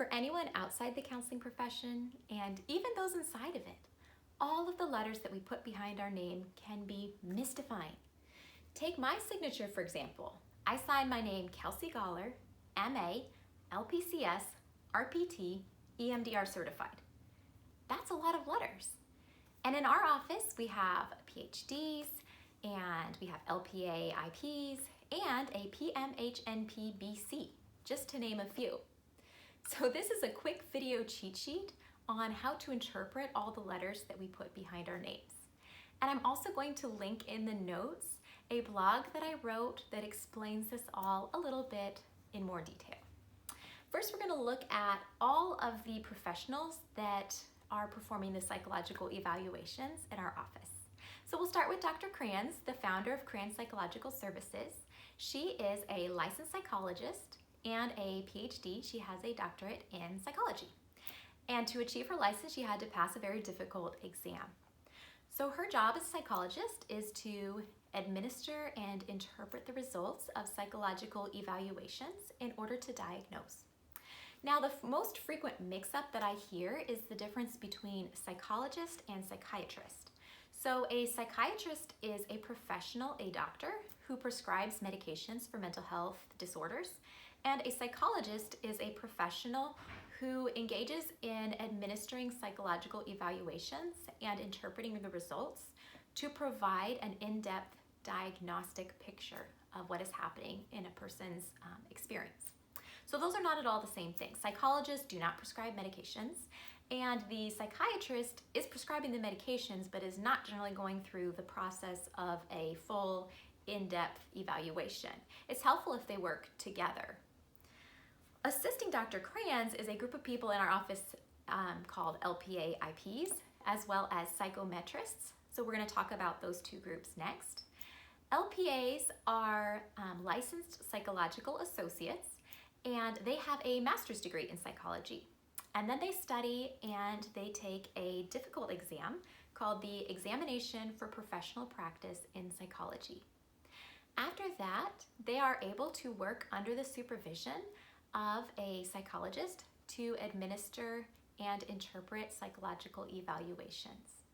For anyone outside the counseling profession, and even those inside of it, all of the letters that we put behind our name can be mystifying. Take my signature, for example. I sign my name Kelsey Goller, MA, LPCS, RPT, EMDR certified. That's a lot of letters. And in our office, we have PhDs, and we have LPA IPs, and a PMHNP BC, just to name a few. So this is a quick video cheat sheet on how to interpret all the letters that we put behind our names. And I'm also going to link in the notes a blog that I wrote that explains this all a little bit in more detail. First, we're going to look at all of the professionals that are performing the psychological evaluations in our office. So we'll start with Dr. Kranz, the founder of Kranz Psychological Services. She is a licensed psychologist and a PhD. She has a doctorate in psychology. And to achieve her license, she had to pass a very difficult exam. So her job as a psychologist is to administer and interpret the results of psychological evaluations in order to diagnose. Now, the most frequent mix-up that I hear is the difference between psychologist and psychiatrist. So a psychiatrist is a professional, a doctor, who prescribes medications for mental health disorders, and a psychologist is a professional who engages in administering psychological evaluations and interpreting the results to provide an in-depth diagnostic picture of what is happening in a person's experience. So those are not at all the same thing. Psychologists do not prescribe medications, and the psychiatrist is prescribing the medications but is not generally going through the process of a full in-depth evaluation. It's helpful if they work together. Assisting Dr. Kranz is a group of people in our office called LPA IPs, as well as psychometrists. So we're going to talk about those two groups next. LPAs are licensed psychological associates, and they have a master's degree in psychology. And then they study and they take a difficult exam called the Examination for Professional Practice in Psychology. After that, they are able to work under the supervision of a psychologist to administer and interpret psychological evaluations.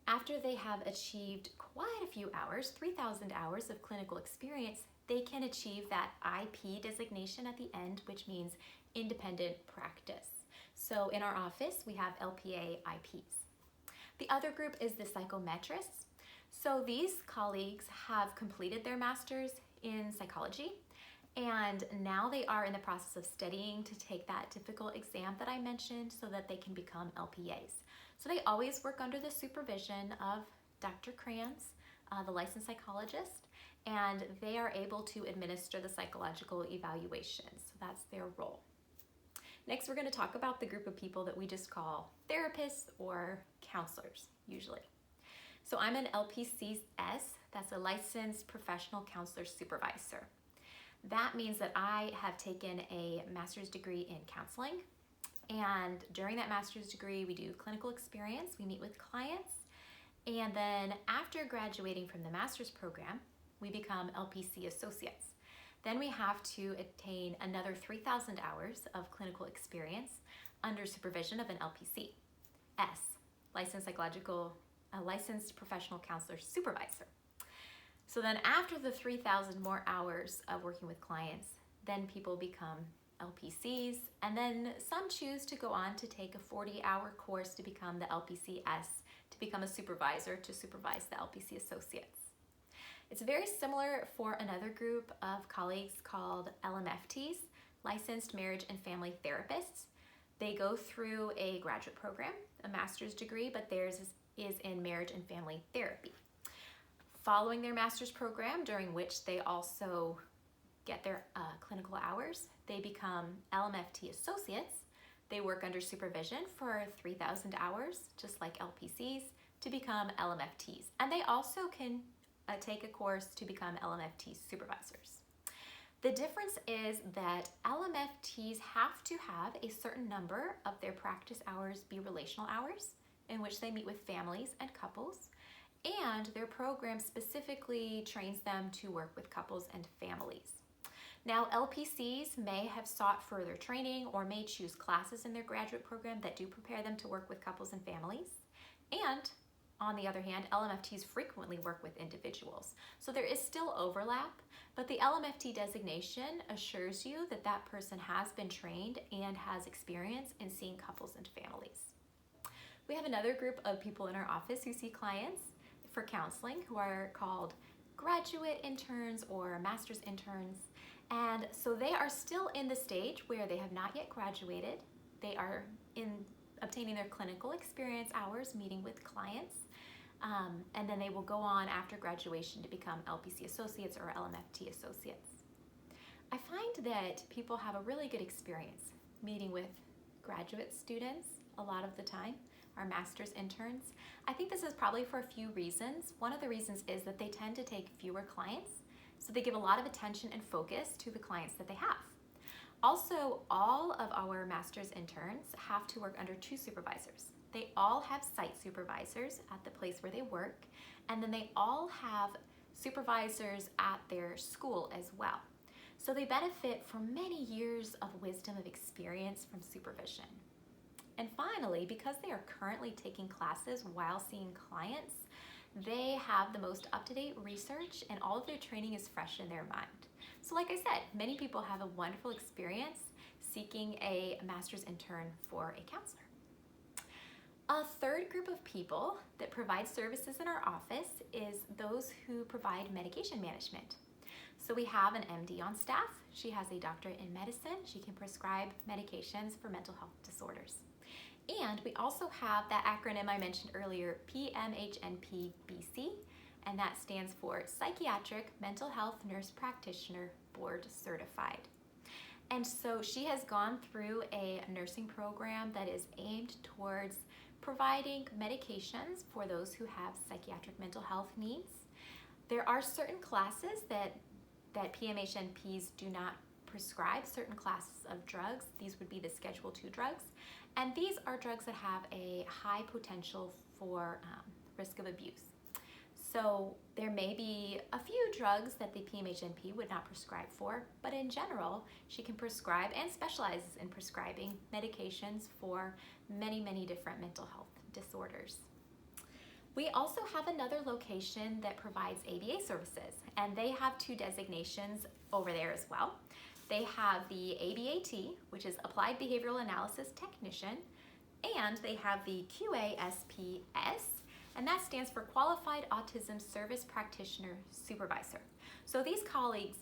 After they have achieved quite a few hours, 3,000 hours of clinical experience, they can achieve that IP designation at the end, which means independent practice. So in our office, we have LPA IPs. The other group is the psychometrists. So these colleagues have completed their master's in psychology, and now they are in the process of studying to take that difficult exam that I mentioned so that they can become LPAs. So they always work under the supervision of Dr. Kranz, the licensed psychologist, and they are able to administer the psychological evaluations. So that's their role. Next, we're going to talk about the group of people that we just call therapists or counselors, usually. So I'm an LPCS, that's a licensed professional counselor supervisor. That means that I have taken a master's degree in counseling, and during that master's degree, we do clinical experience, we meet with clients, and then after graduating from the master's program, we become LPC associates. Then we have to attain another 3,000 hours of clinical experience under supervision of an LPC, licensed professional counselor supervisor. So then after the 3,000 more hours of working with clients, then people become LPCs, and then some choose to go on to take a 40-hour course to become the LPCS, to become a supervisor to supervise the LPC associates. It's very similar for another group of colleagues called LMFTs, Licensed Marriage and Family Therapists. They go through a graduate program, a master's degree, but theirs is in marriage and family therapy. Following their master's program, during which they also get their clinical hours, they become LMFT associates. They work under supervision for 3,000 hours, just like LPCs, to become LMFTs. And they also can take a course to become LMFT supervisors. The difference is that LMFTs have to have a certain number of their practice hours be relational hours, in which they meet with families and couples, and their program specifically trains them to work with couples and families. Now, LPCs may have sought further training or may choose classes in their graduate program that do prepare them to work with couples and families. And on the other hand, LMFTs frequently work with individuals. So there is still overlap, but the LMFT designation assures you that that person has been trained and has experience in seeing couples and families. We have another group of people in our office who see clients for counseling who are called graduate interns or master's interns. And so they are still in the stage where they have not yet graduated. They are obtaining their clinical experience hours, meeting with clients, and then they will go on after graduation to become LPC associates or LMFT associates. I find that people have a really good experience meeting with graduate students a lot of the time, our master's interns. I think this is probably for a few reasons. One of the reasons is that they tend to take fewer clients, so they give a lot of attention and focus to the clients that they have. Also, all of our master's interns have to work under 2 supervisors. They all have site supervisors at the place where they work, and then they all have supervisors at their school as well. So they benefit from many years of wisdom of experience from supervision. And finally, because they are currently taking classes while seeing clients, they have the most up-to-date research and all of their training is fresh in their mind. So like I said, many people have a wonderful experience seeking a master's intern for a counselor. A third group of people that provide services in our office is those who provide medication management. So we have an MD on staff. She has a doctorate in medicine. She can prescribe medications for mental health disorders. And we also have that acronym I mentioned earlier, PMHNP-BC, and that stands for Psychiatric Mental Health Nurse Practitioner Board Certified. And so she has gone through a nursing program that is aimed towards providing medications for those who have psychiatric mental health needs. There are certain classes that PMHNPs do not prescribe, certain classes of drugs. These would be the Schedule II drugs. And these are drugs that have a high potential for risk of abuse. So there may be a few drugs that the PMHNP would not prescribe for, but in general, she can prescribe and specializes in prescribing medications for many, many different mental health disorders. We also have another location that provides ABA services, and they have 2 designations over there as well. They have the ABAT, which is Applied Behavioral Analysis Technician, and they have the QASPS, and that stands for Qualified Autism Service Practitioner Supervisor. So these colleagues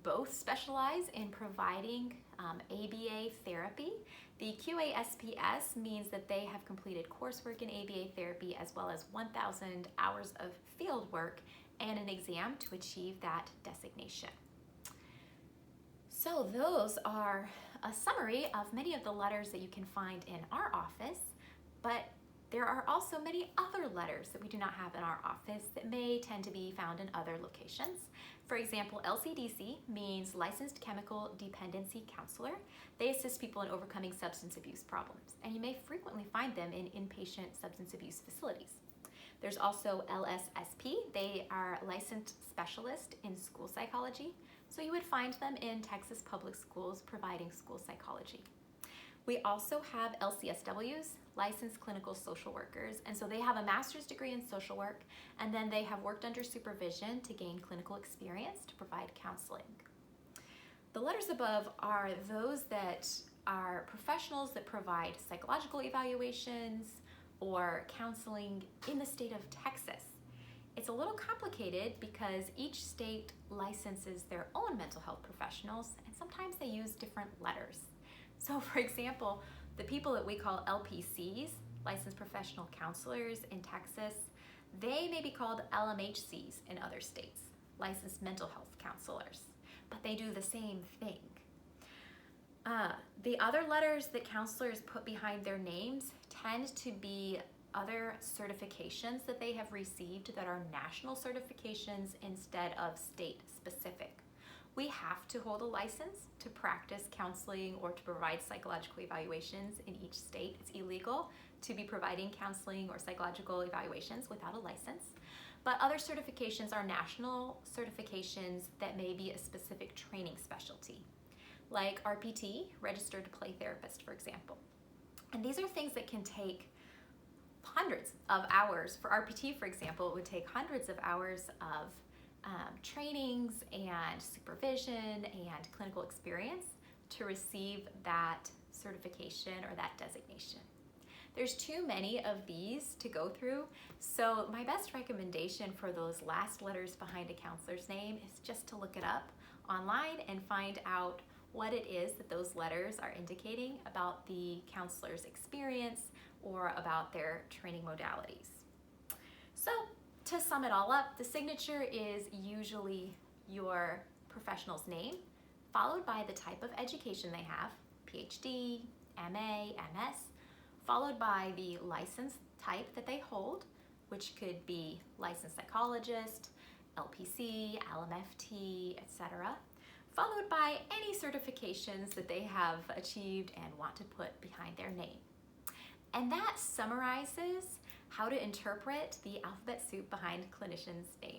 both specialize in providing ABA therapy. The QASPS means that they have completed coursework in ABA therapy as well as 1,000 hours of field work and an exam to achieve that designation. So those are a summary of many of the letters that you can find in our office, but there are also many other letters that we do not have in our office that may tend to be found in other locations. For example, LCDC means Licensed Chemical Dependency Counselor. They assist people in overcoming substance abuse problems, and you may frequently find them in inpatient substance abuse facilities. There's also LSSP. They are Licensed Specialist in School Psychology, so you would find them in Texas Public Schools providing school psychology. We also have LCSWs, Licensed Clinical Social Workers, and so they have a master's degree in social work, and then they have worked under supervision to gain clinical experience to provide counseling. The letters above are those that are professionals that provide psychological evaluations or counseling in the state of Texas. It's a little complicated because each state licenses their own mental health professionals, and sometimes they use different letters. So for example, the people that we call LPCs, Licensed Professional Counselors in Texas, they may be called LMHCs in other states, Licensed Mental Health Counselors, but they do the same thing. The other letters that counselors put behind their names tend to be other certifications that they have received that are national certifications instead of state specific. We have to hold a license to practice counseling or to provide psychological evaluations in each state. It's illegal to be providing counseling or psychological evaluations without a license. But other certifications are national certifications that may be a specific training specialty, like RPT, Registered Play Therapist, for example. And these are things that can take hundreds of hours. For RPT, for example, it would take hundreds of hours of trainings and supervision and clinical experience to receive that certification or that designation. There's too many of these to go through, so my best recommendation for those last letters behind a counselor's name is just to look it up online and find out what it is that those letters are indicating about the counselor's experience or about their training modalities. So to sum it all up, the signature is usually your professional's name, followed by the type of education they have, PhD, MA, MS, followed by the license type that they hold, which could be licensed psychologist, LPC, LMFT, etc., followed by any certifications that they have achieved and want to put behind their name. And that summarizes how to interpret the alphabet soup behind clinicians' names.